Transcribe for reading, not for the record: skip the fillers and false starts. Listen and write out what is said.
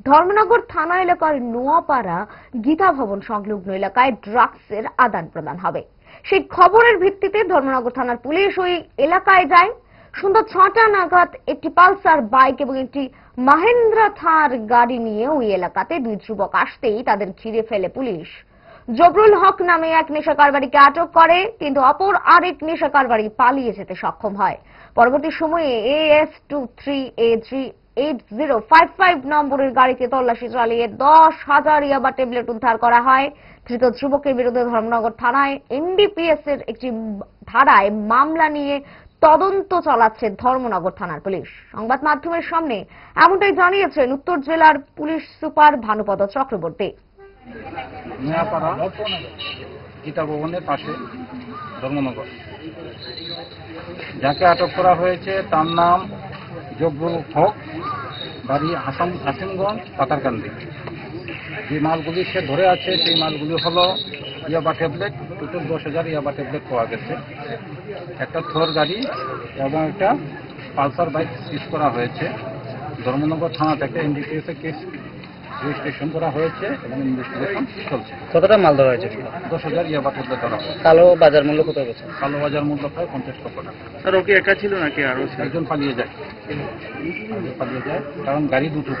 ধর্মনগর থানা এলাকার নোয়াপাড়া গীতা ভবন সংলগ্ন এলাকায় ড্রাগসের আদান প্রদান হবে। সেই খবরের ভিত্তিতে ধর্মনগর থানার পুলিশ ওই এলাকায় যায়। সন্ধ্যা 6টা নাগাদ একটি পালসার বাইক এবং একটি মাহেন্দ্রা থার গাড়ি নিয়ে ওই এলাকাতে দুই যুবক আসতেই তাদের ঘিরে ফেলে পুলিশ। জবরুল হক নামে এক নেশা কারবারিকে আটক করে, কিন্তু অপর আরেক নেশা কারবারি পালিয়ে যেতে সক্ষম হয়। পরবর্তী সময়ে AS23A38055 নম্বরের গাড়িতে তল্লাশি চালিয়ে 10,000 ইয়াবা ট্যাবলেট উদ্ধার করা হয়। ধৃত যুবকের বিরুদ্ধে ধর্মনগর থানায় NDPS এর একটি ধারায় মামলা নিয়ে তদন্ত চালাচ্ছে ধর্মনগর থানার পুলিশ। সংবাদ মাধ্যমের সামনে এমনটাই জানিয়েছেন উত্তর জেলার পুলিশ সুপার ভানুপদ চক্রবর্তী। নোয়াপাড়া গীতা ভবনের পাশে ধর্মনগর, যাকে আটক করা হয়েছে তার নাম জবরুল হক, বাড়ি হাসিমগঞ্জ পাতারকান্দি। যে মালগুলি সে ধরে আছে সেই মালগুলি হলো ইয়াবা ট্যাবলেট, টোটাল 10,000 ইয়াবা ট্যাবলেট পাওয়া গেছে। একটা থর গাড়ি এবং একটা পালসার বাইক সিজ করা হয়েছে। ধর্মনগর থানা থেকে NDPS এর কেস রেজিস্ট্রেশন করা হয়েছে এবং ইনভেস্টিগেশন চলছে। কতটা মাল ধরা হয়েছে? 10,000 ইয়াবা ট্যাবলেট ধরা হয়েছে। কালো বাজার মূল্য কত হয়েছে? কালো বাজার মূল্য প্রায় 50 লক্ষ টাকা। স্যার, ও কি একা ছিল নাকি আরো? একজন পালিয়ে যায়, কারণ গাড়ি দুটো।